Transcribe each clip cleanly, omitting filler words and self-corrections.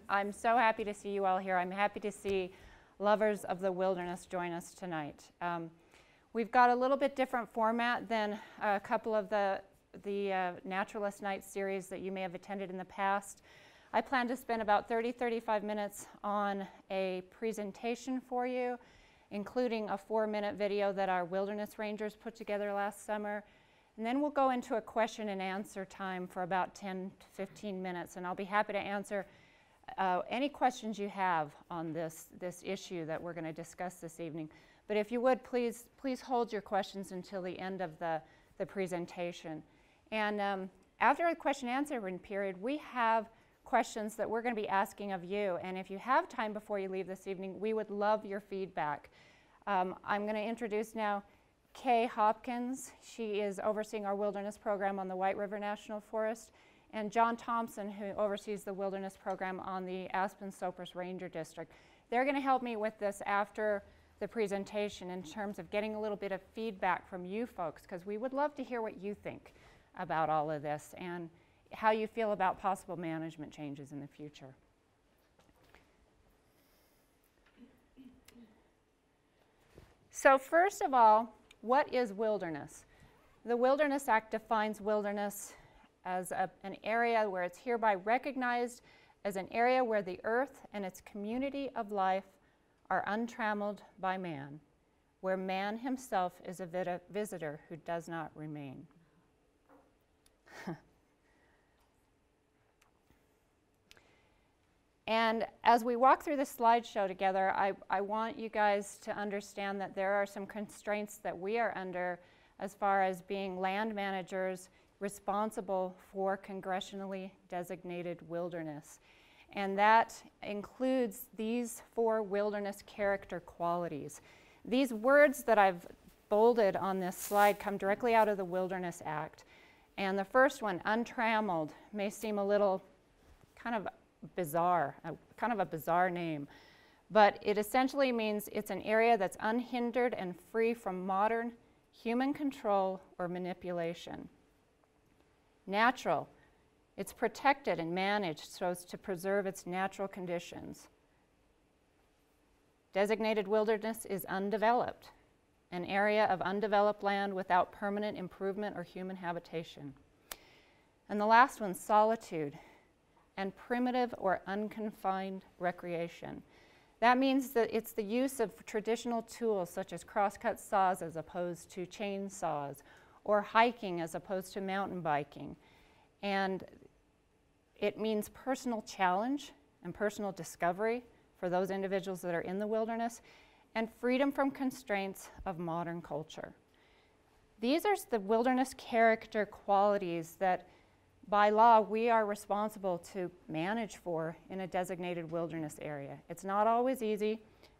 I'm so happy to see you all here. I'm happy to see lovers of the wilderness join us tonight. We've got a little bit different format than a couple of the Naturalist Night series that you may have attended in the past. I plan to spend about 30-35 minutes on a presentation for you, including a 4-minute video that our wilderness rangers put together last summer. And then we'll go into a question and answer time for about 10 to 15 minutes, and I'll be happy to answer any questions you have on this issue that we're going to discuss this evening. But if you would, please hold your questions until the end of the presentation. And after the question and answer period, we have questions that we're going to be asking of you. And if you have time before you leave this evening, we would love your feedback. I'm going to introduce now Kay Hopkins. She is overseeing our wilderness program on the White River National Forest, and John Thompson, who oversees the wilderness program on the Aspen Sopris Ranger District. They're going to help me with this after the presentation in terms of getting a little bit of feedback from you folks, because we would love to hear what you think about all of this and how you feel about possible management changes in the future. So first of all, what is wilderness? The Wilderness Act defines wilderness as an area where it's hereby recognized as an area where the earth and its community of life are untrammeled by man, where man himself is a visitor who does not remain. And as we walk through this slideshow together, I want you guys to understand that there are some constraints that we are under as far as being land managers responsible for congressionally designated wilderness. And that includes these 4 wilderness character qualities. These words that I've bolded on this slide come directly out of the Wilderness Act. And the first one, untrammeled, may seem a little kind of bizarre, kind of a bizarre name, but it essentially means it's an area that's unhindered and free from modern human control or manipulation. Natural, it's protected and managed so as to preserve its natural conditions. Designated wilderness is undeveloped, an area of undeveloped land without permanent improvement or human habitation. And the last one, solitude, and primitive or unconfined recreation. That means that it's the use of traditional tools such as crosscut saws as opposed to chainsaws, or hiking as opposed to mountain biking. And it means personal challenge and personal discovery for those individuals that are in the wilderness, and freedom from constraints of modern culture. These are the wilderness character qualities that by law, we are responsible to manage for in a designated wilderness area. It's not always easy,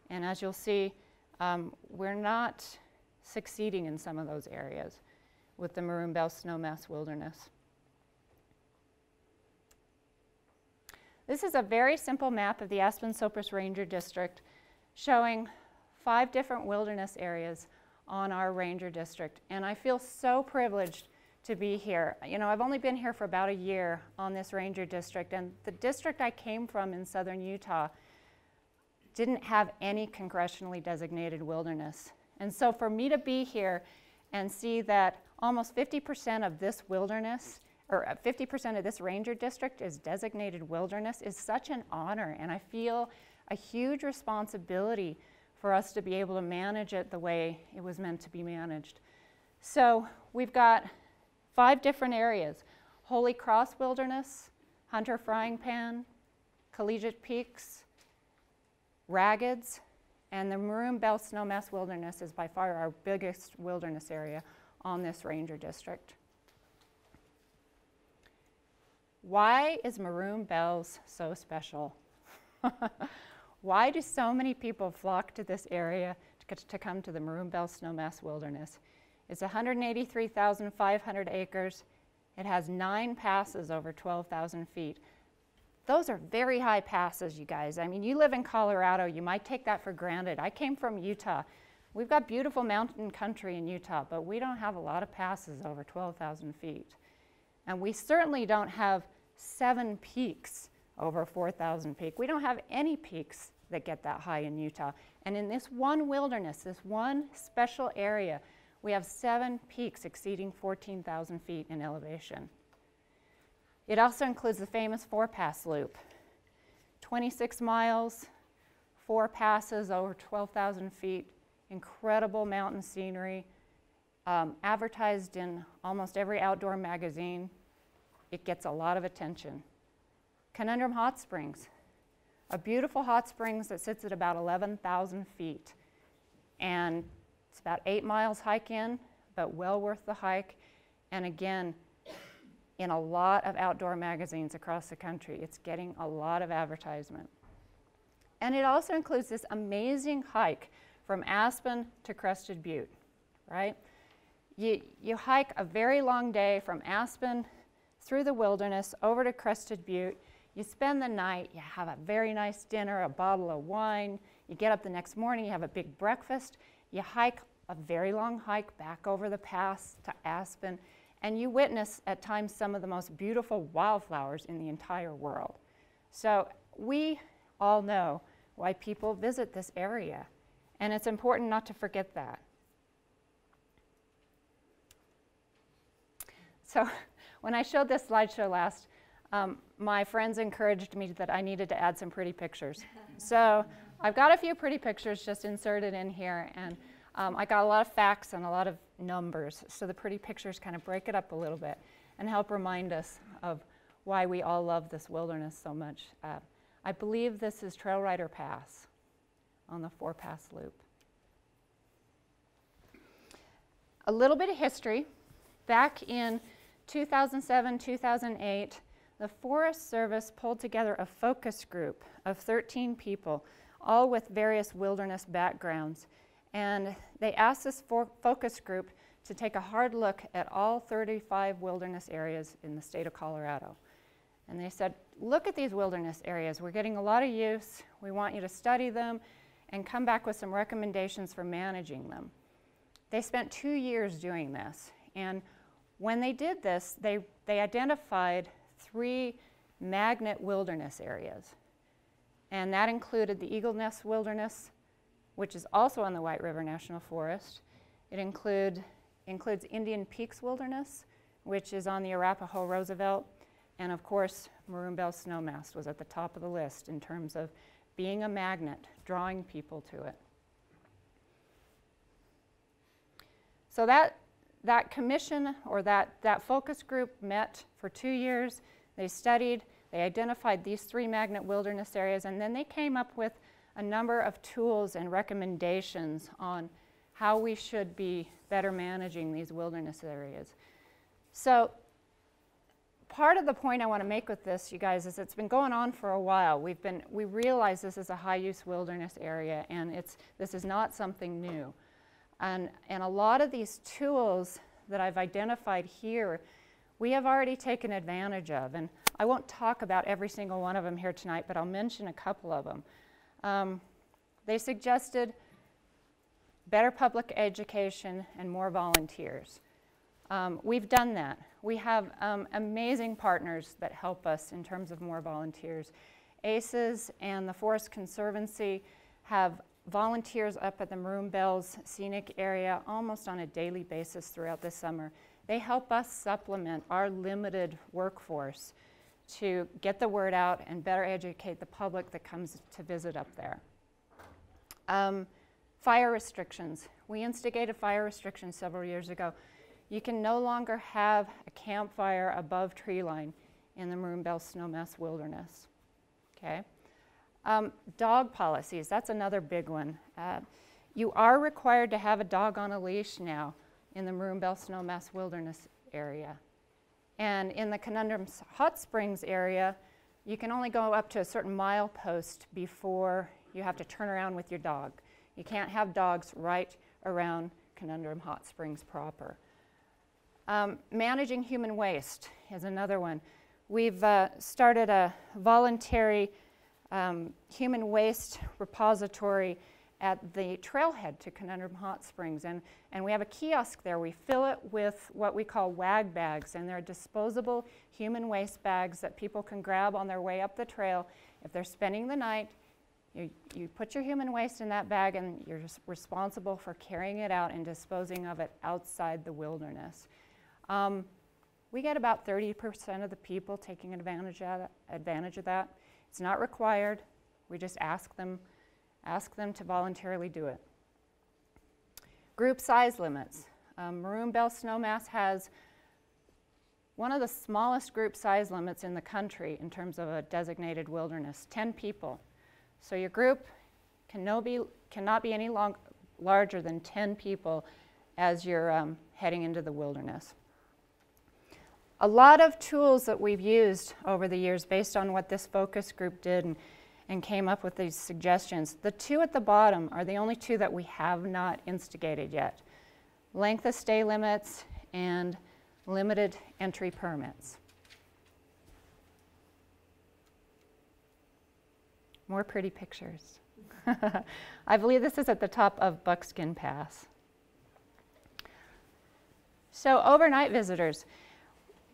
and as you'll see, we're not succeeding in some of those areas with the Maroon Bells-Snowmass Wilderness. This is a very simple map of the Aspen Sopris Ranger District showing 5 different wilderness areas on our ranger district, and I feel so privileged to be here. You know, I've only been here for about a year on this ranger district, and the district I came from in southern Utah didn't have any congressionally designated wilderness. And so for me to be here and see that almost 50% of this wilderness, or 50% of this ranger district is designated wilderness, is such an honor, and I feel a huge responsibility for us to be able to manage it the way it was meant to be managed. So we've got 5 different areas: Holy Cross Wilderness, Hunter Frying Pan, Collegiate Peaks, Raggeds, and the Maroon Bells-Snowmass Wilderness is by far our biggest wilderness area on this ranger district. Why is Maroon Bells so special? Why do so many people flock to this area to come to the Maroon Bells-Snowmass Wilderness? It's 183,500 acres. It has 9 passes over 12,000 feet. Those are very high passes, you guys. I mean, you live in Colorado, you might take that for granted. I came from Utah. We've got beautiful mountain country in Utah, but we don't have a lot of passes over 12,000 feet. And we certainly don't have 7 peaks over 4,000 peak. We don't have any peaks that get that high in Utah. And in this one wilderness, this one special area, we have 7 peaks exceeding 14,000 feet in elevation. It also includes the famous 4-pass loop. 26 miles, 4 passes over 12,000 feet, incredible mountain scenery, advertised in almost every outdoor magazine. It gets a lot of attention. Conundrum Hot Springs, a beautiful hot springs that sits at about 11,000 feet. And it's about 8 miles hike in, but well worth the hike. And again, in a lot of outdoor magazines across the country, it's getting a lot of advertisement. And it also includes this amazing hike from Aspen to Crested Butte, right? You hike a very long day from Aspen through the wilderness over to Crested Butte. You spend the night, you have a very nice dinner, a bottle of wine. You get up the next morning, you have a big breakfast. You hike a very long hike back over the pass to Aspen, and you witness at times some of the most beautiful wildflowers in the entire world. So we all know why people visit this area, and it's important not to forget that. So when I showed this slideshow last, my friends encouraged me that I needed to add some pretty pictures. So I've got a few pretty pictures just inserted in here, and I got a lot of facts and a lot of numbers, so the pretty pictures kind of break it up a little bit and help remind us of why we all love this wilderness so much. I believe this is Trail Rider Pass on the 4-pass loop. A little bit of history. Back in 2007, 2008, the Forest Service pulled together a focus group of 13 people, all with various wilderness backgrounds. And they asked this focus group to take a hard look at all 35 wilderness areas in the state of Colorado. And they said, look at these wilderness areas. We're getting a lot of use. We want you to study them and come back with some recommendations for managing them. They spent 2 years doing this. And when they did this, they identified 3 magnet wilderness areas. And that included the Eagle Nest Wilderness, which is also on the White River National Forest. It includes Indian Peaks Wilderness, which is on the Arapahoe Roosevelt. And of course, Maroon Bells-Snowmass was at the top of the list in terms of being a magnet, drawing people to it. So that commission, or that focus group, met for 2 years. They studied, they identified these 3 magnet wilderness areas, and then they came up with a number of tools and recommendations on how we should be better managing these wilderness areas. So part of the point I want to make with this, you guys, is it's been going on for a while. We realize this is a high-use wilderness area, and this is not something new. And a lot of these tools that I've identified here, we have already taken advantage of. And I won't talk about every single one of them here tonight, but I'll mention a couple of them. They suggested better public education and more volunteers. We've done that. We have amazing partners that help us in terms of more volunteers. ACES and the Forest Conservancy have volunteers up at the Maroon Bells scenic area almost on a daily basis throughout the summer. They help us supplement our limited workforce to get the word out and better educate the public that comes to visit up there. Fire restrictions. We instigated fire restrictions several years ago. You can no longer have a campfire above tree line in the Maroon Bells-Snowmass Wilderness. Okay. Dog policies, that's another big one. You are required to have a dog on a leash now in the Maroon Bells-Snowmass Wilderness area. And in the Conundrum Hot Springs area, you can only go up to a certain milepost before you have to turn around with your dog. You can't have dogs right around Conundrum Hot Springs proper. Managing human waste is another one. We've started a voluntary human waste repository at the trailhead to Conundrum Hot Springs, and we have a kiosk there. We fill it with what we call WAG bags, and they're disposable human waste bags that people can grab on their way up the trail. If they're spending the night, you put your human waste in that bag, and you're just responsible for carrying it out and disposing of it outside the wilderness. We get about 30% of the people taking advantage of that. It's not required. We just ask them to voluntarily do it. Group size limits. Maroon Bells-Snowmass has one of the smallest group size limits in the country in terms of a designated wilderness, 10 people. So your group cannot be any larger than 10 people as you're heading into the wilderness. A lot of tools that we've used over the years based on what this focus group did and came up with these suggestions. The two at the bottom are the only two that we have not instigated yet. Length of stay limits and limited entry permits. More pretty pictures. I believe this is at the top of Buckskin Pass. So overnight visitors.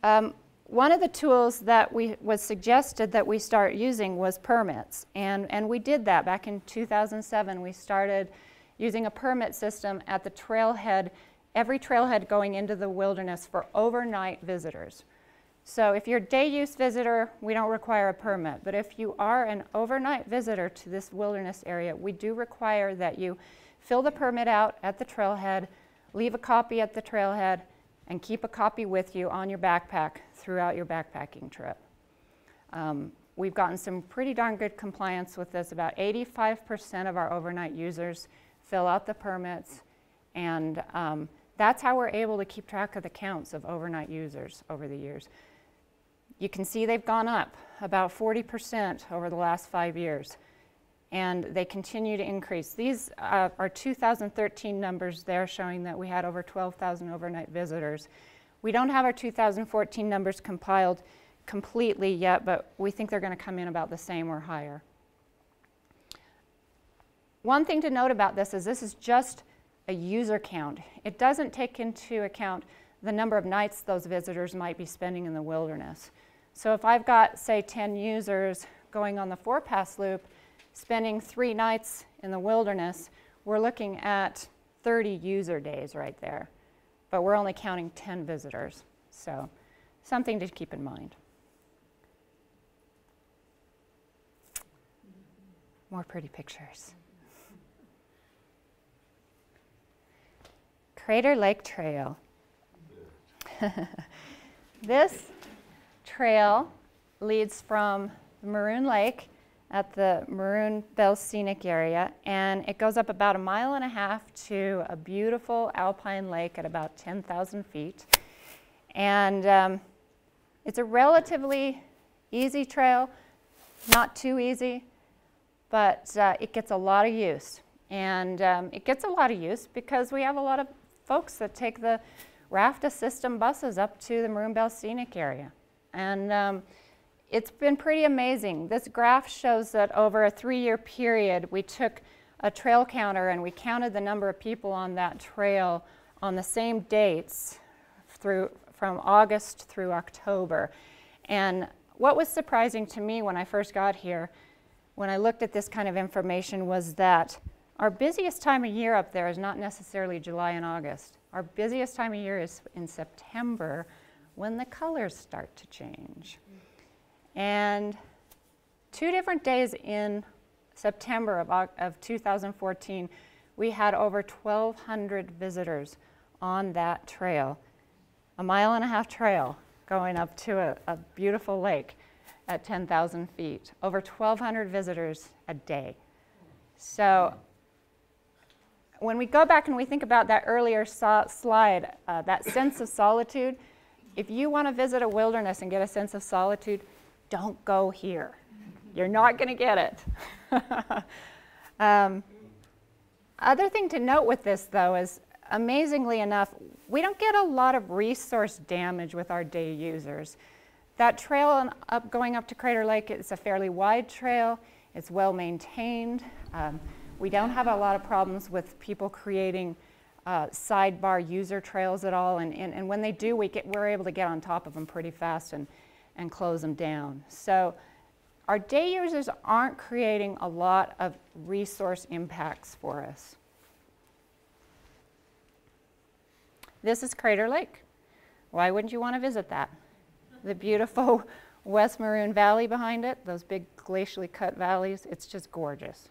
One of the tools that was suggested that we start using was permits, and we did that back in 2007. We started using a permit system at the trailhead, every trailhead going into the wilderness for overnight visitors. So if you're a day use visitor, we don't require a permit, but if you are an overnight visitor to this wilderness area, we do require that you fill the permit out at the trailhead, leave a copy at the trailhead, and keep a copy with you on your backpack throughout your backpacking trip. We've gotten some pretty darn good compliance with this. About 85% of our overnight users fill out the permits, and that's how we're able to keep track of the counts of overnight users over the years. You can see they've gone up about 40% over the last 5 years, and they continue to increase. These are 2013 numbers there showing that we had over 12,000 overnight visitors. We don't have our 2014 numbers compiled completely yet, but we think they're going to come in about the same or higher. One thing to note about this is just a user count. It doesn't take into account the number of nights those visitors might be spending in the wilderness. So if I've got, say, 10 users going on the 4-pass loop, spending 3 nights in the wilderness, we're looking at 30 user days right there. But we're only counting 10 visitors. So something to keep in mind. More pretty pictures. Crater Lake Trail. This trail leads from Maroon Lake at the Maroon Bells Scenic Area, and it goes up about 1.5 miles to a beautiful alpine lake at about 10,000 feet. And it's a relatively easy trail, not too easy, but it gets a lot of use. And it gets a lot of use because we have a lot of folks that take the RAFTA system buses up to the Maroon Bells Scenic Area. And it's been pretty amazing. This graph shows that over a 3-year period, we took a trail counter and we counted the number of people on that trail on the same dates from August through October. And what was surprising to me when I first got here, when I looked at this kind of information, was that our busiest time of year up there is not necessarily July and August. Our busiest time of year is in September, when the colors start to change. And 2 different days in September of 2014, we had over 1,200 visitors on that trail. 1.5 mile trail going up to a beautiful lake at 10,000 feet. Over 1,200 visitors a day. So when we go back and we think about that earlier slide, that sense of solitude, if you want to visit a wilderness and get a sense of solitude, don't go here. You're not going to get it. Other thing to note with this, though, is amazingly enough, we don't get a lot of resource damage with our day users. That trail going up to Crater Lake is a fairly wide trail. It's well maintained. We don't have a lot of problems with people creating sidebar user trails at all, and when they do, we're able to get on top of them pretty fast and close them down. So our day users aren't creating a lot of resource impacts for us. This is Crater Lake. Why wouldn't you want to visit that? The beautiful West Maroon Valley behind it, those big glacially cut valleys, it's just gorgeous.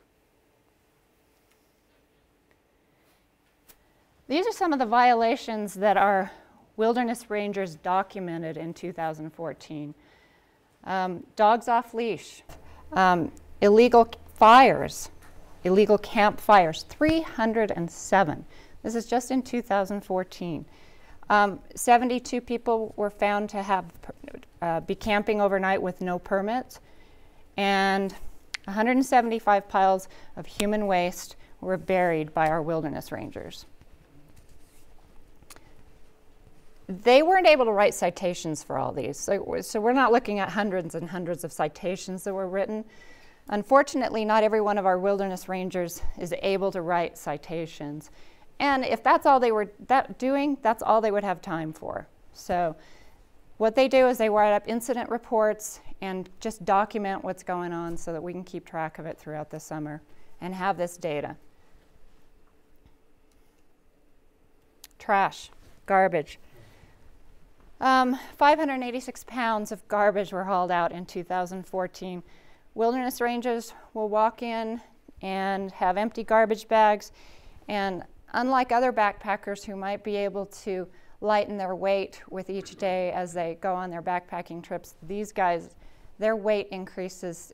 These are some of the violations that our wilderness rangers documented in 2014. Dogs off leash, illegal fires, illegal campfires, 307. This is just in 2014. 72 people were found to be camping overnight with no permits, and 175 piles of human waste were buried by our wilderness rangers. They weren't able to write citations for all these, so we're not looking at hundreds and hundreds of citations that were written. Unfortunately, not every one of our wilderness rangers is able to write citations. And if that's all they were doing, that's all they would have time for. So what they do is they write up incident reports and just document what's going on so that we can keep track of it throughout the summer and have this data. Trash, garbage. 586 pounds of garbage were hauled out in 2014. Wilderness rangers will walk in and have empty garbage bags, and unlike other backpackers who might be able to lighten their weight with each day as they go on their backpacking trips, these guys, their weight increases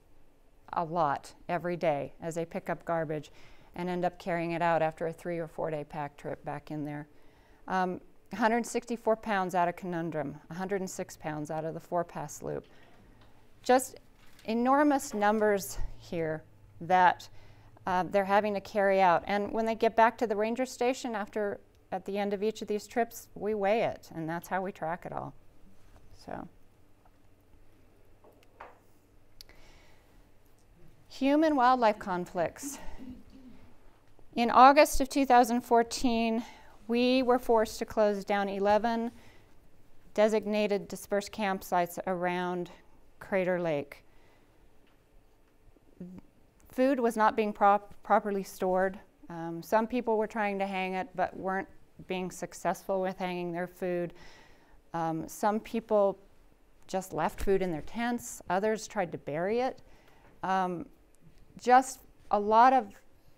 a lot every day as they pick up garbage and end up carrying it out after a 3 or 4 day pack trip back in there. 164 pounds out of Conundrum, 106 pounds out of the 4-pass loop. Just enormous numbers here that they're having to carry out. And when they get back to the ranger station at the end of each of these trips, we weigh it, and that's how we track it all. So, human-wildlife conflicts. In August of 2014, we were forced to close down 11 designated dispersed campsites around Crater Lake. Food was not being properly stored. Some people were trying to hang it but weren't being successful with hanging their food. Some people just left food in their tents. Others tried to bury it. Just a lot of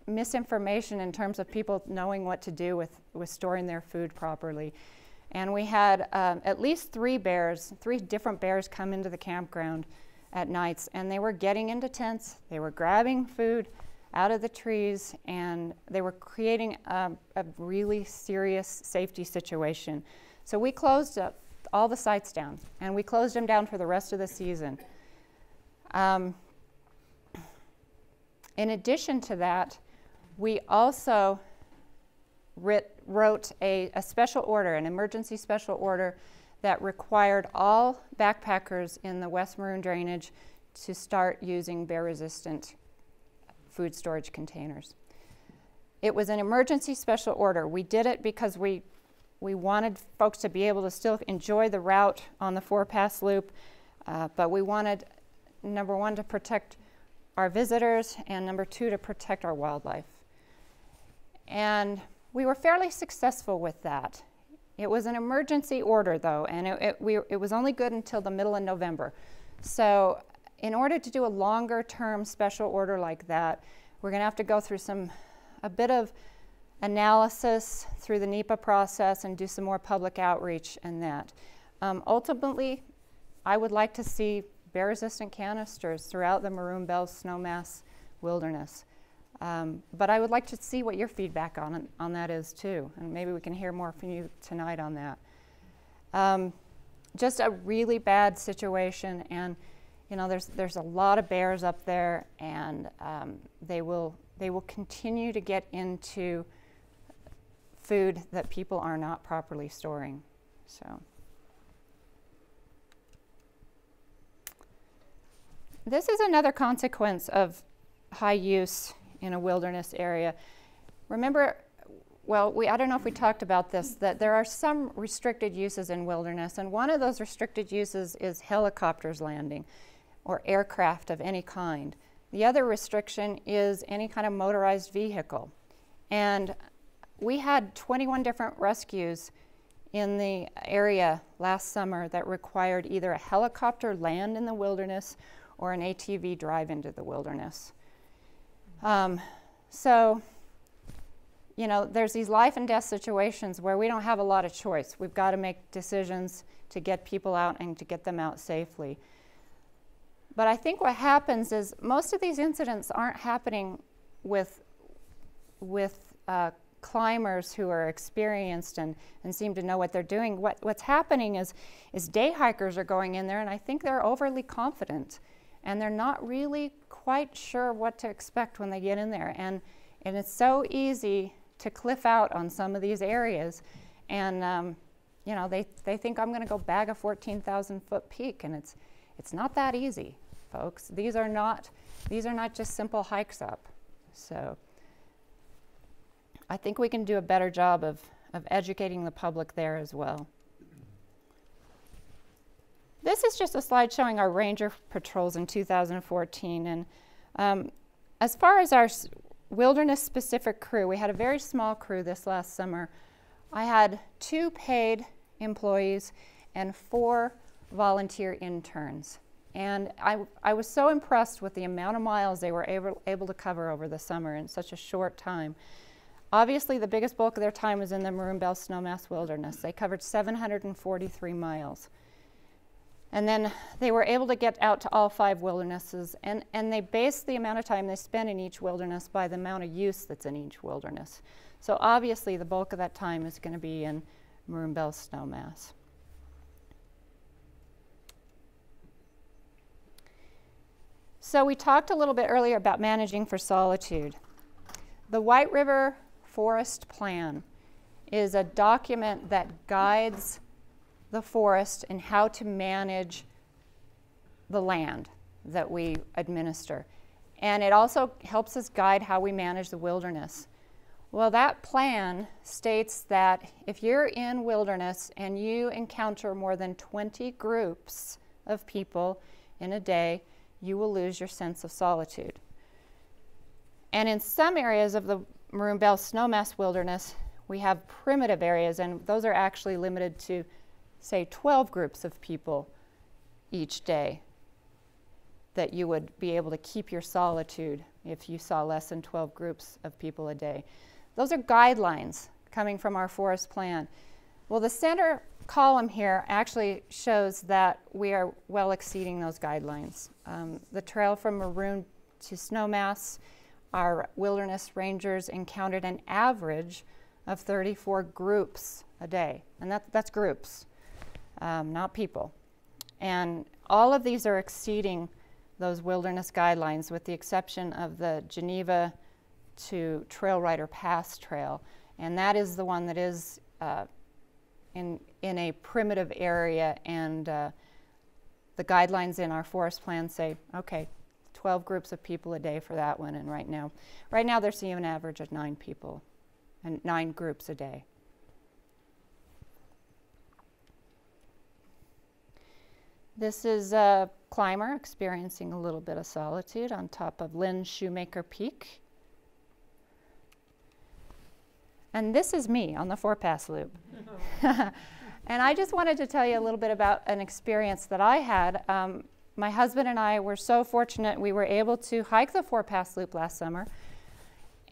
misinformation in terms of people knowing what to do with storing their food properly. And we had at least 3 different bears come into the campground at nights, and they were getting into tents, they were grabbing food out of the trees, and they were creating a really serious safety situation. So we closed up all the sites down, and we closed them down for the rest of the season. In addition to that, we also wrote a special order, an emergency special order that required all backpackers in the West Maroon drainage to start using bear-resistant food storage containers. It was an emergency special order. We did it because we wanted folks to be able to still enjoy the route on the 4-pass loop, but we wanted, number 1, to protect our visitors, and number 2, to protect our wildlife. And we were fairly successful with that. It was an emergency order, though, and it was only good until the middle of November. So in order to do a longer-term special order like that, we're going to have to go through a bit of analysis through the NEPA process and do some more public outreach and that. Ultimately, I would like to see bear-resistant canisters throughout the Maroon Bells-Snowmass Wilderness. But I would like to see what your feedback on that is too, and maybe we can hear more from you tonight on that. Just a really bad situation, and you know, there's a lot of bears up there, and they will continue to get into food that people are not properly storing. So this is another consequence of high use in a wilderness area. Remember, well, I don't know if we talked about this, that there are some restricted uses in wilderness, and one of those restricted uses is helicopters landing or aircraft of any kind. The other restriction is any kind of motorized vehicle. And we had 21 different rescues in the area last summer that required either a helicopter land in the wilderness or an ATV drive into the wilderness. So, you know, there's these life and death situations where we don't have a lot of choice. We've got to make decisions to get people out and to get them out safely. But I think what happens is most of these incidents aren't happening with climbers who are experienced and seem to know what they're doing. What's happening is day hikers are going in there, and I think they're overly confident, and they're not really quite sure what to expect when they get in there. And it's so easy to cliff out on some of these areas, and you know, they think I'm going to go bag a 14,000-foot peak, and it's not that easy, folks. These are not just simple hikes up. So I think we can do a better job of educating the public there as well. This is just a slide showing our ranger patrols in 2014, and as far as our wilderness-specific crew, we had a very small crew this last summer. I had 2 paid employees and 4 volunteer interns. And I was so impressed with the amount of miles they were able to cover over the summer in such a short time. Obviously, the biggest bulk of their time was in the Maroon Bells-Snowmass Wilderness. They covered 743 miles. And then they were able to get out to all 5 wildernesses, and they based the amount of time they spent in each wilderness by the amount of use that's in each wilderness. So obviously, the bulk of that time is going to be in Maroon Bells-Snowmass. So we talked a little bit earlier about managing for solitude. The White River Forest Plan is a document that guides the forest and how to manage the land that we administer. And it also helps us guide how we manage the wilderness. Well, that plan states that if you're in wilderness and you encounter more than 20 groups of people in a day, you will lose your sense of solitude. And in some areas of the Maroon Bells-Snowmass Wilderness, we have primitive areas, and those are actually limited to, say, 12 groups of people each day that you would be able to keep your solitude if you saw less than 12 groups of people a day. Those are guidelines coming from our forest plan. Well, the center column here actually shows that we are well exceeding those guidelines. The trail from Maroon to Snowmass, our wilderness rangers encountered an average of 34 groups a day, and that's groups, not people. And all of these are exceeding those wilderness guidelines, with the exception of the Geneva to Trail Rider Pass Trail, and that is the one that is in a primitive area, and the guidelines in our forest plan say, okay, 12 groups of people a day for that one, and right now they're seeing an average of 9 people and 9 groups a day. This is a climber experiencing a little bit of solitude on top of Lynn Shoemaker Peak. And this is me on the 4-pass loop. And I just wanted to tell you a little bit about an experience that I had. My husband and I were so fortunate we were able to hike the 4-pass loop last summer.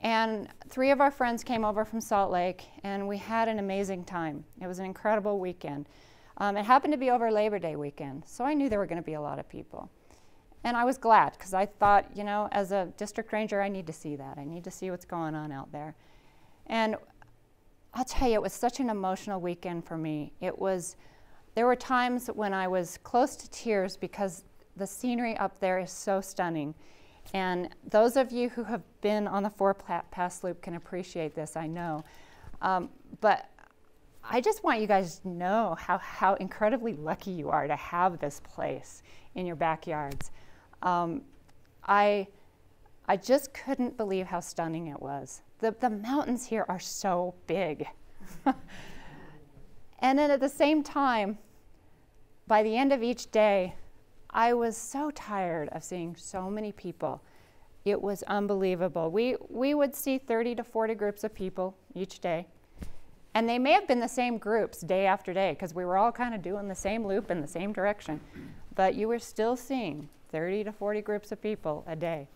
And 3 of our friends came over from Salt Lake, and we had an amazing time. It was an incredible weekend. It happened to be over Labor Day weekend, so I knew there were going to be a lot of people. And I was glad, because I thought, you know, as a district ranger, I need to see that. I need to see what's going on out there. And I'll tell you, it was such an emotional weekend for me. There were times when I was close to tears because the scenery up there is so stunning. And those of you who have been on the 4-pass loop can appreciate this, I know. But I just want you guys to know how incredibly lucky you are to have this place in your backyards. I just couldn't believe how stunning it was. The mountains here are so big. And then at the same time, by the end of each day, I was so tired of seeing so many people. It was unbelievable. We would see 30 to 40 groups of people each day. And they may have been the same groups day after day, because we were all kind of doing the same loop in the same direction. But you were still seeing 30 to 40 groups of people a day.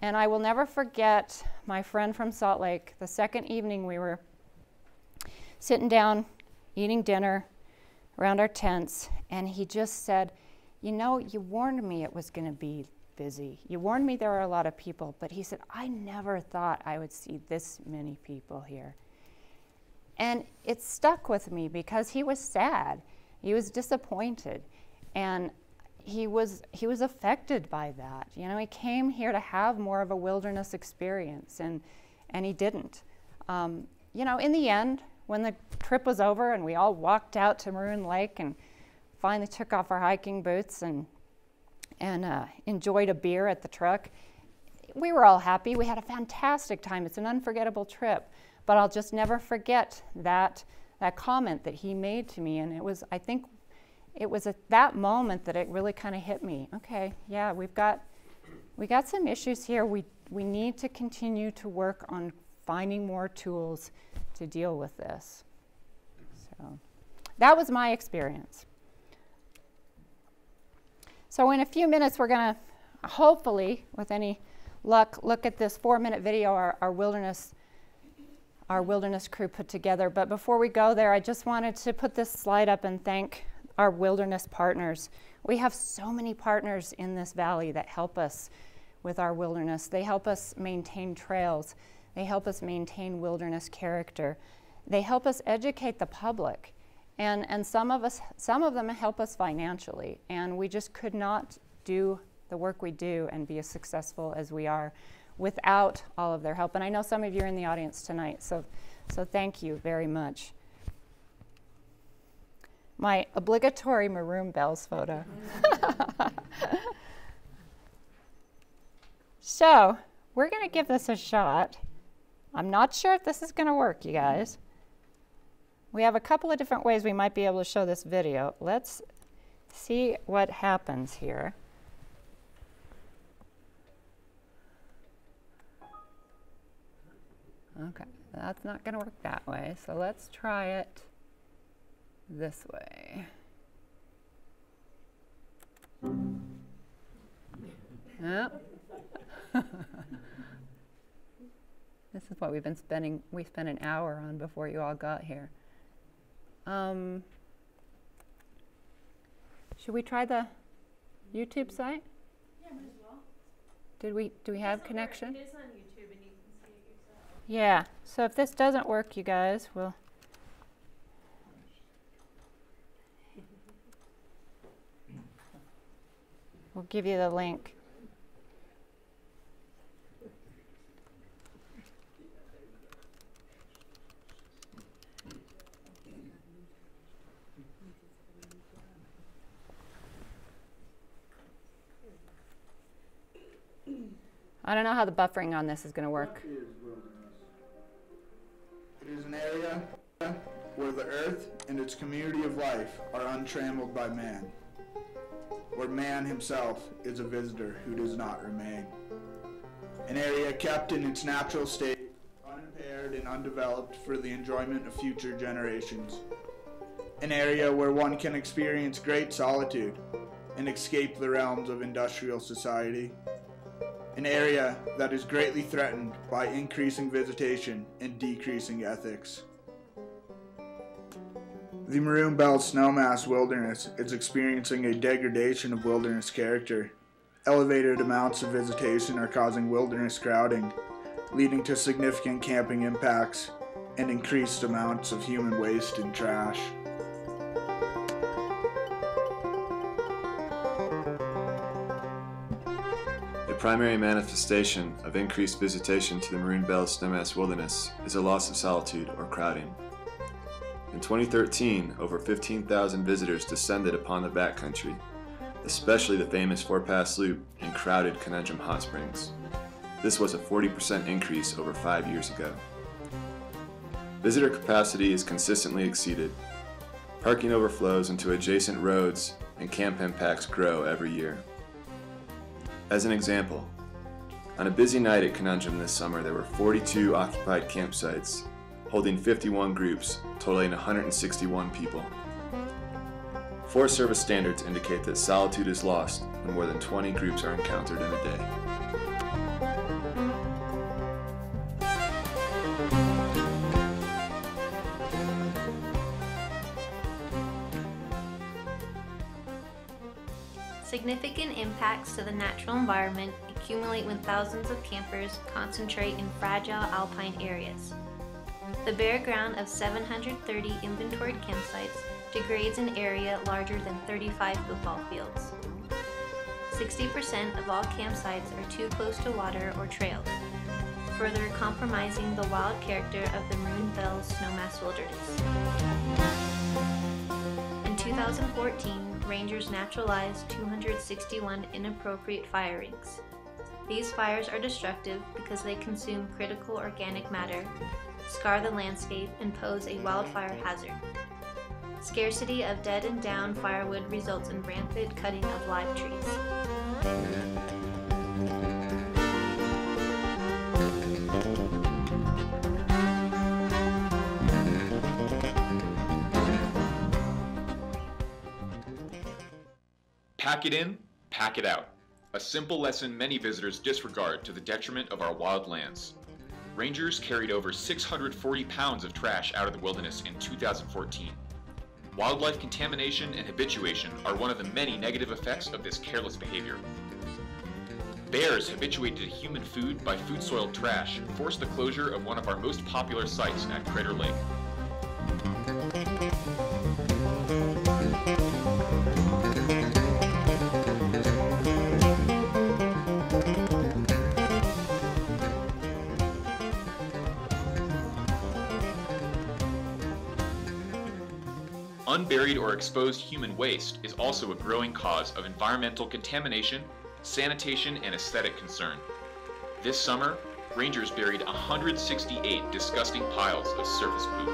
And I will never forget my friend from Salt Lake. The second evening we were sitting down, eating dinner around our tents, and he just said, you know, you warned me it was going to be busy. You warned me there were a lot of people, but he said, I never thought I would see this many people here. And it stuck with me because he was sad. He was disappointed. And he was affected by that. You know, he came here to have more of a wilderness experience, and he didn't. You know, in the end, when the trip was over and we all walked out to Maroon Lake and finally took off our hiking boots and enjoyed a beer at the truck, we were all happy. We had a fantastic time. It's an unforgettable trip. But I'll just never forget that comment that he made to me. And it was, I think, it was at that moment that it really kind of hit me. Okay, yeah, we got some issues here. We need to continue to work on finding more tools to deal with this. So that was my experience. So in a few minutes, we're going to, hopefully, with any luck, look at this 4-minute video our wilderness crew put together. But before we go there, I just wanted to put this slide up and thank our wilderness partners. We have so many partners in this valley that help us with our wilderness. They help us maintain trails. They help us maintain wilderness character. They help us educate the public. And some of them help us financially. And we just could not do the work we do and be as successful as we are without all of their help. And I know some of you are in the audience tonight, so thank you very much. My obligatory Maroon Bells photo. So we're going to give this a shot. I'm not sure if this is going to work, you guys. We have a couple of different ways we might be able to show this video. Let's see what happens here. Okay, that's not going to work that way, so let's try it this way. Yep. This is what we spent an hour on before you all got here. Should we try the YouTube site? Yeah, might as well. Do we have connection? It is on YouTube and you can see it yourself. Yeah, so if this doesn't work, you guys, we'll give you the link. I don't know how the buffering on this is going to work. It is an area where the earth and its community of life are untrammeled by man, where man himself is a visitor who does not remain. An area kept in its natural state, unimpaired and undeveloped for the enjoyment of future generations. An area where one can experience great solitude and escape the realms of industrial society. An area that is greatly threatened by increasing visitation and decreasing ethics. The Maroon Bells-Snowmass Wilderness is experiencing a degradation of wilderness character. Elevated amounts of visitation are causing wilderness crowding, leading to significant camping impacts and increased amounts of human waste and trash. The primary manifestation of increased visitation to the Maroon Bells-Snowmass Wilderness is a loss of solitude or crowding. In 2013, over 15,000 visitors descended upon the backcountry, especially the famous Four Pass Loop in crowded Conundrum Hot Springs. This was a 40% increase over 5 years ago. Visitor capacity is consistently exceeded. Parking overflows into adjacent roads and camp impacts grow every year. As an example, on a busy night at Conundrum this summer, there were 42 occupied campsites, holding 51 groups, totaling 161 people. Forest Service standards indicate that solitude is lost when more than 20 groups are encountered in a day. Significant impacts to the natural environment accumulate when thousands of campers concentrate in fragile alpine areas. The bare ground of 730 inventoried campsites degrades an area larger than 35 football fields. 60% of all campsites are too close to water or trails, further compromising the wild character of the Maroon Bells-Snowmass Wilderness. In 2014, Rangers naturalized 261 inappropriate fire rings. These fires are destructive because they consume critical organic matter, scar the landscape, and pose a wildfire hazard. Scarcity of dead and down firewood results in rampant cutting of live trees. Pack it in, pack it out. A simple lesson many visitors disregard to the detriment of our wild lands. Rangers carried over 640 pounds of trash out of the wilderness in 2014. Wildlife contamination and habituation are one of the many negative effects of this careless behavior. Bears habituated to human food by food-soiled trash forced the closure of one of our most popular sites at Crater Lake. Unburied or exposed human waste is also a growing cause of environmental contamination, sanitation, and aesthetic concern. This summer, rangers buried 168 disgusting piles of surface poop.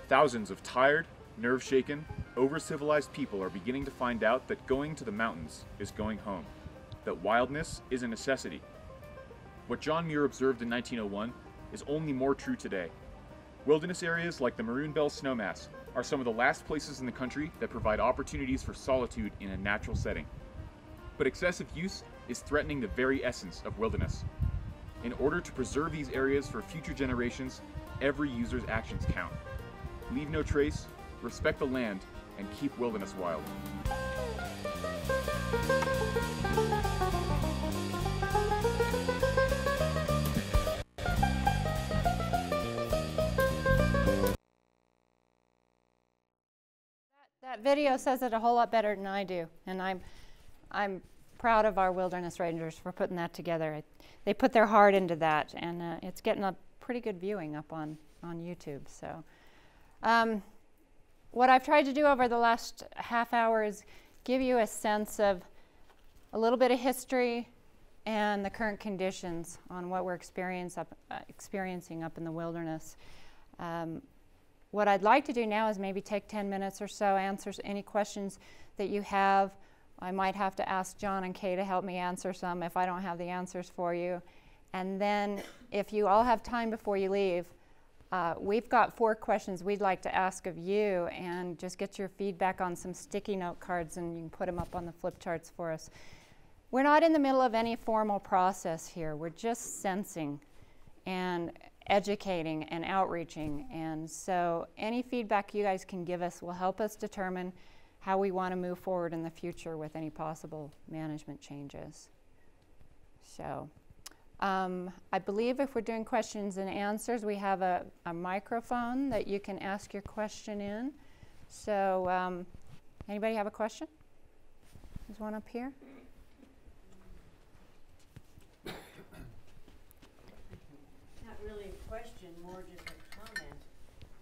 Thousands of tired, nerve-shaken, over-civilized people are beginning to find out that going to the mountains is going home, that wildness is a necessity. What John Muir observed in 1901 is only more true today. Wilderness areas like the Maroon Bells-Snowmass are some of the last places in the country that provide opportunities for solitude in a natural setting. But excessive use is threatening the very essence of wilderness. In order to preserve these areas for future generations, every user's actions count. Leave no trace, respect the land, and keep wilderness wild. That video says it a whole lot better than I do, and I'm proud of our wilderness rangers for putting that together. They put their heart into that, and it's getting a pretty good viewing up on YouTube. So. What I've tried to do over the last half hour is give you a sense of a little bit of history and the current conditions on what we're experiencing up in the wilderness. What I'd like to do now is maybe take 10 minutes or so, answer any questions that you have. I might have to ask John and Kay to help me answer some if I don't have the answers for you. And then if you all have time before you leave, we've got 4 questions we'd like to ask of you, and just get your feedback on some sticky note cards, and you can put them up on the flip charts for us. We're not in the middle of any formal process here. We're just sensing and educating and outreaching, and so any feedback you guys can give us will help us determine how we want to move forward in the future with any possible management changes. So. I believe if we're doing questions and answers, we have a microphone that you can ask your question in. So anybody have a question? There's one up here. Not really a question, more just a comment.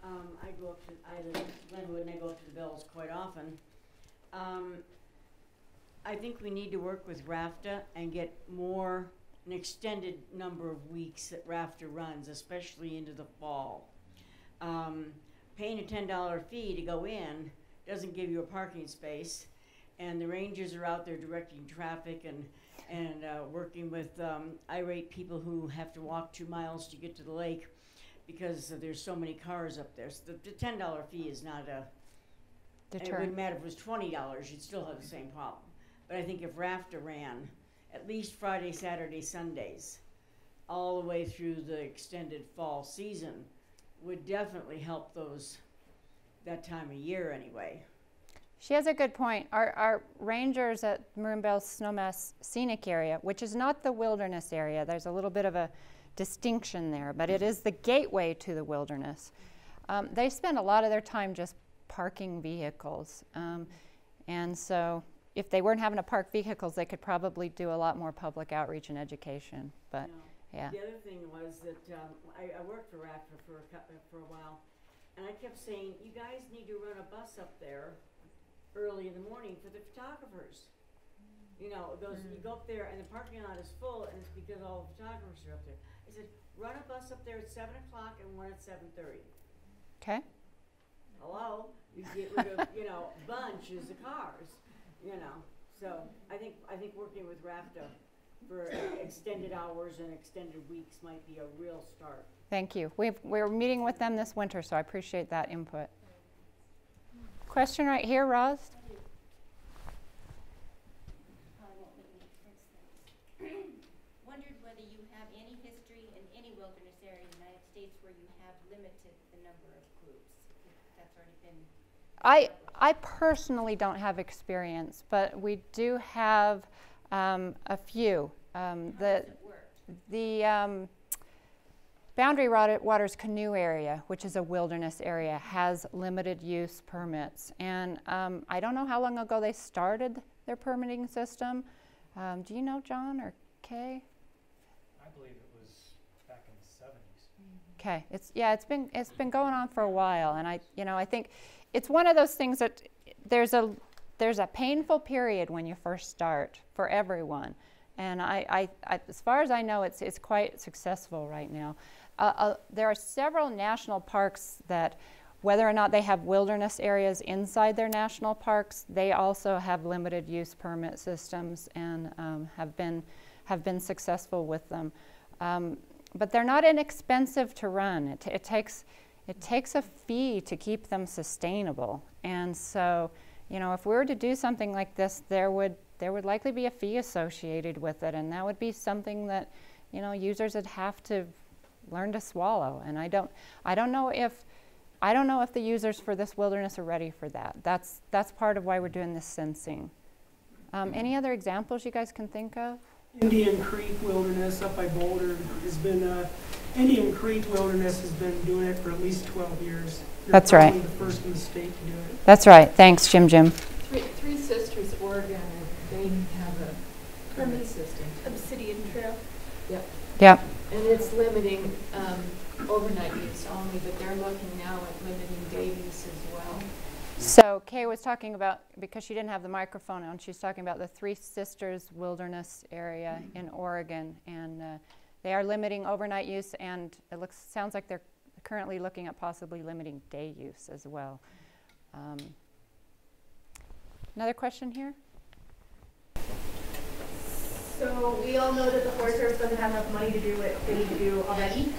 I live in Glenwood and I go up to the Bells quite often. I think we need to work with RAFTA and get an extended number of weeks that RAFTA runs, especially into the fall. Paying a $10 fee to go in doesn't give you a parking space, and the rangers are out there directing traffic and working with irate people who have to walk 2 miles to get to the lake because there's so many cars up there. So the $10 fee is not a deterrent. It wouldn't matter if it was $20, you'd still have the same problem. But I think if RAFTA ran at least Friday, Saturday, Sundays, all the way through the extended fall season, would definitely help that time of year anyway. She has a good point. Our rangers at Maroon Bells-Snowmass Scenic Area, which is not the wilderness area, there's a little bit of a distinction there, but it is the gateway to the wilderness. They spend a lot of their time just parking vehicles. And so if they weren't having to park vehicles, they could probably do a lot more public outreach and education. But yeah. The other thing was that I worked for RAFTA for a while, and I kept saying, you guys need to run a bus up there early in the morning for the photographers. You know, you go up there and the parking lot is full, and it's because all the photographers are up there. I said, run a bus up there at 7 o'clock and one at 7:30. Okay. Hello? You get rid of, bunches of cars, So I think working with RAFTA for extended hours and extended weeks might be a real start. Thank you. We're meeting with them this winter, so I appreciate that input. Question right here, Roz. Wondered whether you have any history in any wilderness area in the United States where you have limited the number of groups. If that's already been. I personally don't have experience, but we do have a few. The Boundary Waters Canoe Area, which is a wilderness area, has limited use permits. And I don't know how long ago they started their permitting system. Do you know, John or Kay? I believe it was back in the 70s. Okay, it's been going on for a while, and I think it's one of those things that there's a painful period when you first start for everyone, and I as far as I know, it's quite successful right now. There are several national parks that, whether or not they have wilderness areas inside their national parks, they also have limited use permit systems and have been successful with them. But they're not inexpensive to run. It takes a fee to keep them sustainable. And so, if we were to do something like this, there would likely be a fee associated with it, and that would be something that, users would have to learn to swallow. And I don't know if the users for this wilderness are ready for that. That's part of why we're doing this sensing. Any other examples you guys can think of? Indian Creek Wilderness up by Boulder has been, Indian Creek Wilderness has been doing it for at least 12 years. That's right. They're probably the first in the state to do it. That's right. Thanks, Jim. Three Sisters, Oregon, they have a permit system. Obsidian Trail. Yep. And it's limiting overnight use only, but they're looking now at limiting day use as well. So Kay was talking about, because she didn't have the microphone on, she's talking about the Three Sisters Wilderness area in Oregon, and they are limiting overnight use, and it sounds like they're currently looking at possibly limiting day use as well. Another question here? So we all know that the Forest Service doesn't have enough money to do what they need to do already.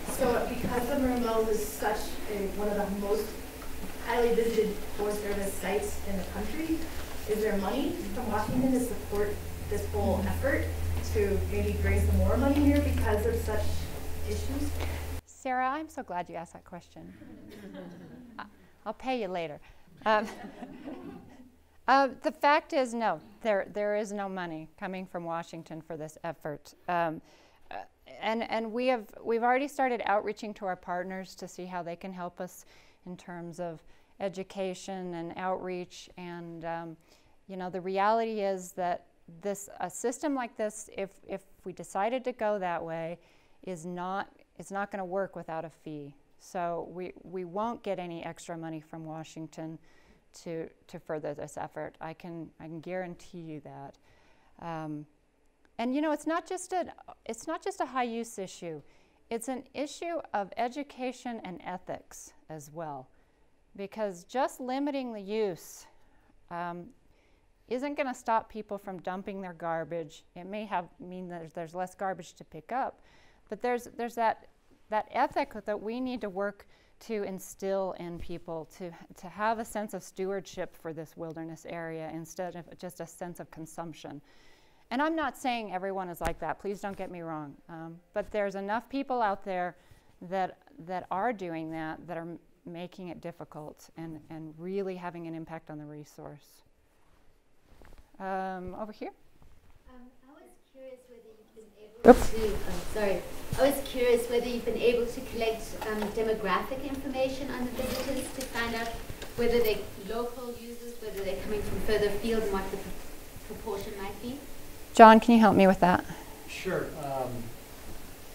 So because the Maroon Bells is such one of the most highly visited Forest Service sites in the country, is there money from Washington to support this whole effort to maybe bring some more money here because of such issues? Sarah, I'm so glad you asked that question. I'll pay you later. The fact is, no, there is no money coming from Washington for this effort. And we've already started outreaching to our partners to see how they can help us in terms of education and outreach. And the reality is that a system like this, if we decided to go that way, it's not going to work without a fee. So we won't get any extra money from Washington to further this effort. I can guarantee you that. And you know, it's not just a high use issue. It's an issue of education and ethics as well, because just limiting the use isn't going to stop people from dumping their garbage. It may mean that there's less garbage to pick up, but there's that ethic that we need to work to instill in people to have a sense of stewardship for this wilderness area instead of just a sense of consumption. And I'm not saying everyone is like that, please don't get me wrong, but there's enough people out there that are doing that are making it difficult and really having an impact on the resource. Over here. I was curious whether you've been able I was curious whether you've been able to collect demographic information on the visitors to find out whether they're local users, whether they're coming from further afield, and what the proportion might be. John, can you help me with that? Sure.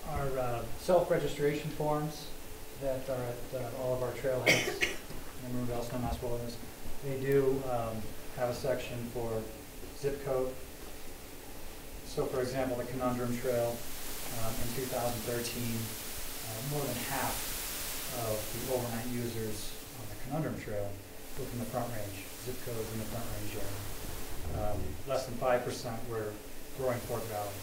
Our self-registration forms that are at all of our trailheads in the Maroon Bells-Snowmass Wilderness, they do have a section for zip code. So, for example, the Conundrum Trail in 2013, more than half of the overnight users on the Conundrum Trail were from the Front Range, zip codes in the Front Range area. Less than 5% were Roaring Fork Valley.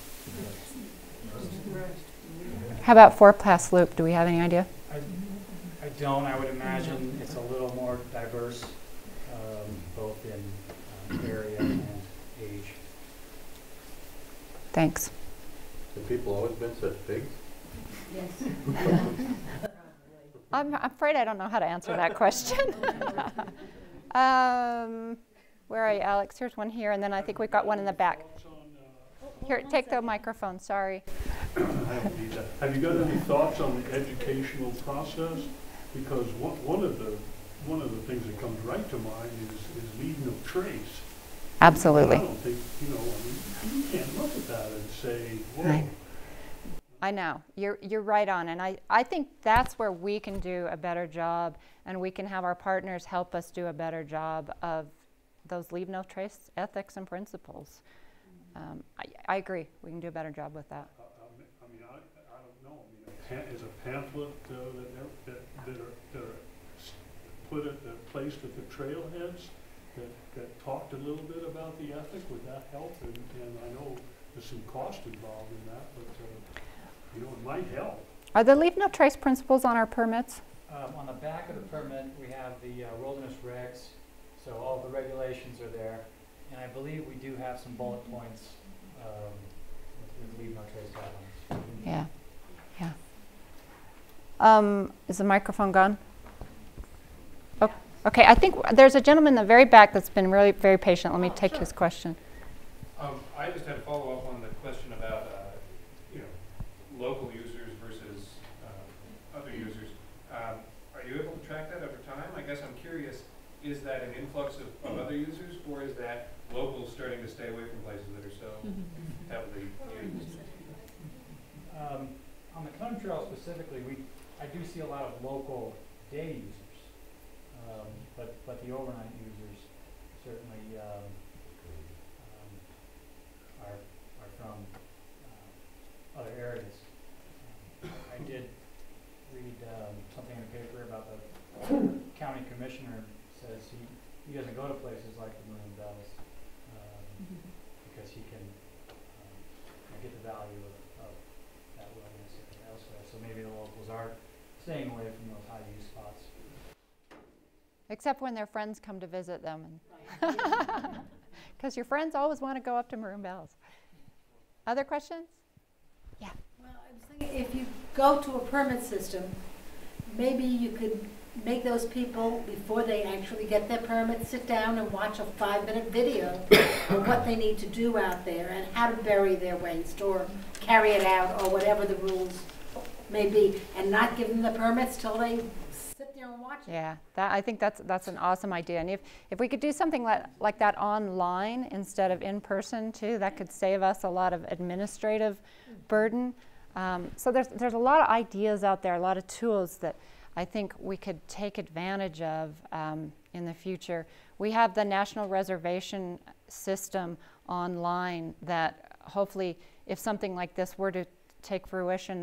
How about Fort Pass Loop? Do we have any idea? I don't. I would imagine it's a little more diverse, both in area and age. Thanks. Have people always been such pigs? Yes. I'm afraid I don't know how to answer that question. Where are you, Alex? Here's one here, and then I think we've got one in the back. Here, take the microphone, sorry. Have you got any thoughts on the educational process? Because one of the things that comes right to mind is leaving no trace. Absolutely. And I don't think, I mean, you can't look at that and say, whoa. I know, you're right on, and I think that's where we can do a better job, and we can have our partners help us do a better job of those leave no trace ethics and principles. I agree, we can do a better job with that. I mean, I don't know. I mean, is a pamphlet that are placed at the trailheads that talked a little bit about the ethic? Would that help? And I know there's some cost involved in that, but it might help. Are the leave no trace principles on our permits? On the back of the permit, we have the wilderness regs, so all the regulations are there. And I believe we do have some bullet points with leave no trace guidelines. Yeah, yeah. Is the microphone gone? Oh, okay, I think there's a gentleman in the very back that's been really very patient. Let me take his question. I just had a follow-up on the question about local users versus other users. Are you able to track that over time? I guess I'm curious, is that an influx of other users, or is that locals starting to stay away from places that are so heavily used? On the Conundrum Trail specifically, I do see a lot of local day users, but the overnight users certainly are from other areas. I did read something in the paper about the county commissioner says he doesn't go to places like the Maroon Bells because he can get the value of that wilderness elsewhere. So maybe the locals are staying away from those high use spots. Except when their friends come to visit them. Because your friends always want to go up to Maroon Bells. Other questions? Yeah. Well, I was thinking if you go to a permit system, maybe you could make those people, before they actually get their permit, sit down and watch a 5-minute video of what they need to do out there and how to bury their waste or carry it out or whatever the rules may be, and not give them the permits till they sit there and watch it. Yeah, I think that's an awesome idea. And if we could do something like that online instead of in person too, that could save us a lot of administrative burden. So there's a lot of ideas out there, a lot of tools that I think we could take advantage of in the future. We have the National Reservation System online that hopefully, if something like this were to take fruition,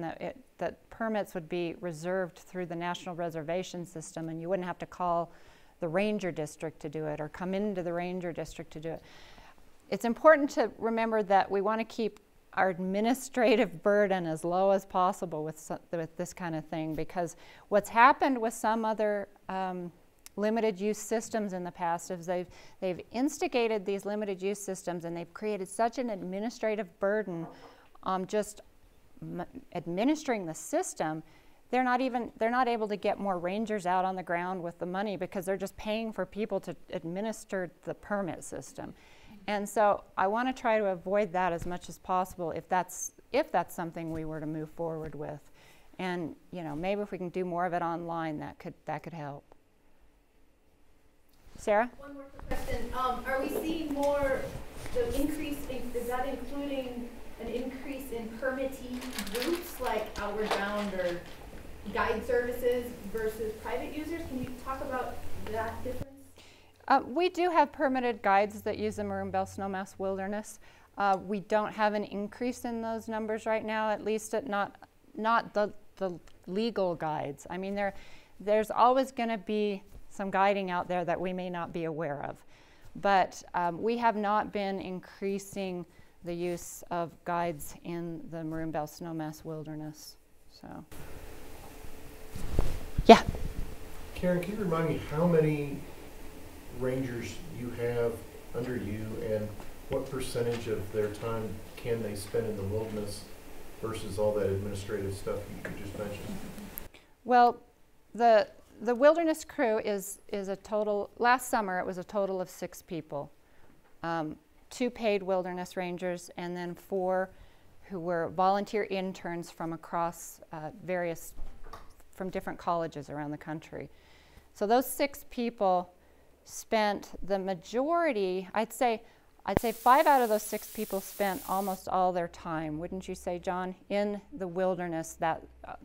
that permits would be reserved through the National Reservation System, and you wouldn't have to call the Ranger District to do it or come into the Ranger District to do it. It's important to remember that we want to keep our administrative burden as low as possible with this kind of thing, because what's happened with some other limited use systems in the past is they've instigated these limited use systems, and they've created such an administrative burden on just administering the system. They're not able to get more rangers out on the ground with the money because they're just paying for people to administer the permit system. And so I want to try to avoid that as much as possible if that's something we were to move forward with. And maybe if we can do more of it online, that could help. Sarah? One more quick question. Are we seeing more the increase is that including an increase in permittee groups like Outward Bound or guide services versus private users? Can you talk about that difference? We do have permitted guides that use the Maroon Bells-Snowmass Wilderness. We don't have an increase in those numbers right now, at least not the legal guides. I mean, there's always going to be some guiding out there that we may not be aware of. But we have not been increasing the use of guides in the Maroon Bells-Snowmass Wilderness. So, yeah. Karen, can you remind me how many rangers you have under you, and what percentage of their time can they spend in the wilderness versus all that administrative stuff you just mentioned? Well, the wilderness crew is a total, last summer it was a total of 6 people. 2 paid wilderness rangers, and then 4 who were volunteer interns from across from different colleges around the country. So those 6 people spent the majority, I'd say 5 out of those 6 people spent almost all their time, wouldn't you say, John, in the wilderness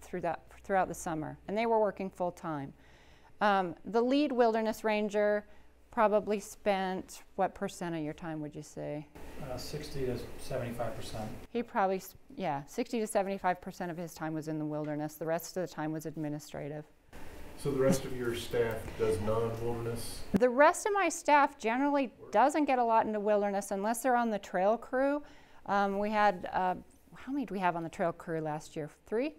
throughout the summer, and they were working full time. The lead wilderness ranger probably spent, what percent of your time would you say? 60 to 75%. He probably, 60 to 75% of his time was in the wilderness. The rest of the time was administrative. So the rest of your staff does non-wilderness? The rest of my staff generally doesn't get a lot into wilderness unless they're on the trail crew. We had, how many did we have on the trail crew last year? 3?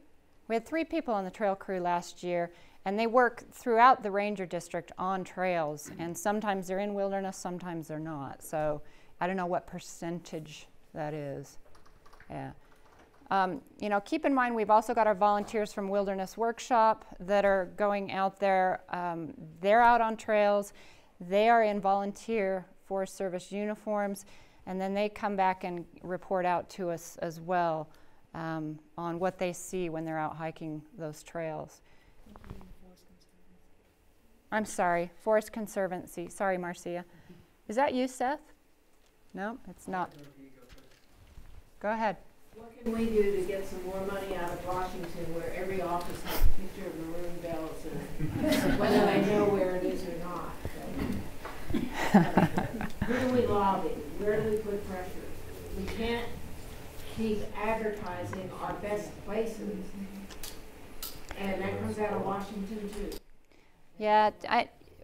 We had 3 people on the trail crew last year, and they work throughout the Ranger District on trails, and sometimes they're in wilderness, sometimes they're not. So I don't know what percentage that is. Yeah. Keep in mind we've also got our volunteers from Wilderness Workshop that are going out there. They're out on trails. They are in volunteer Forest Service uniforms, and then they come back and report out to us as well on what they see when they're out hiking those trails. I'm sorry, Forest Conservancy. Sorry, Marcia. Is that you, Seth? No, it's not. Go ahead. What can we do to get some more money out of Washington where every office has a picture of Maroon Bells, and whether I know where it is or not? So, who do we lobby? Where do we put pressure? We can't keep advertising our best places, and that comes out of Washington too. Yeah,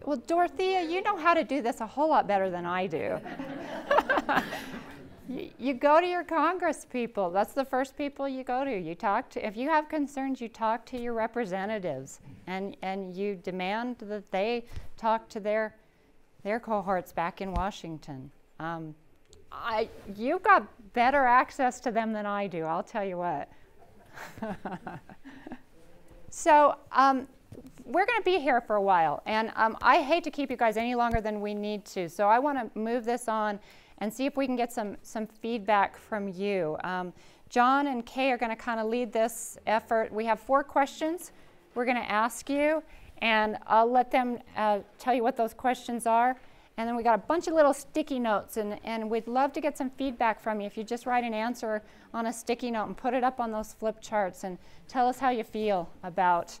well, Dorothea, you know how to do this a whole lot better than I do. You go to your Congress people. That's the first people you go to. You talk to, if you have concerns, you talk to your representatives, and you demand that they talk to their cohorts back in Washington. You've got better access to them than I do, I'll tell you what. So we're going to be here for a while, and I hate to keep you guys any longer than we need to, so I want to move this on and see if we can get some feedback from you. John and Kay are going to kind of lead this effort. We have 4 questions we're going to ask you, and I'll let them tell you what those questions are. And then we got a bunch of little sticky notes, and we'd love to get some feedback from you. If you just write an answer on a sticky note and put it up on those flip charts and tell us how you feel about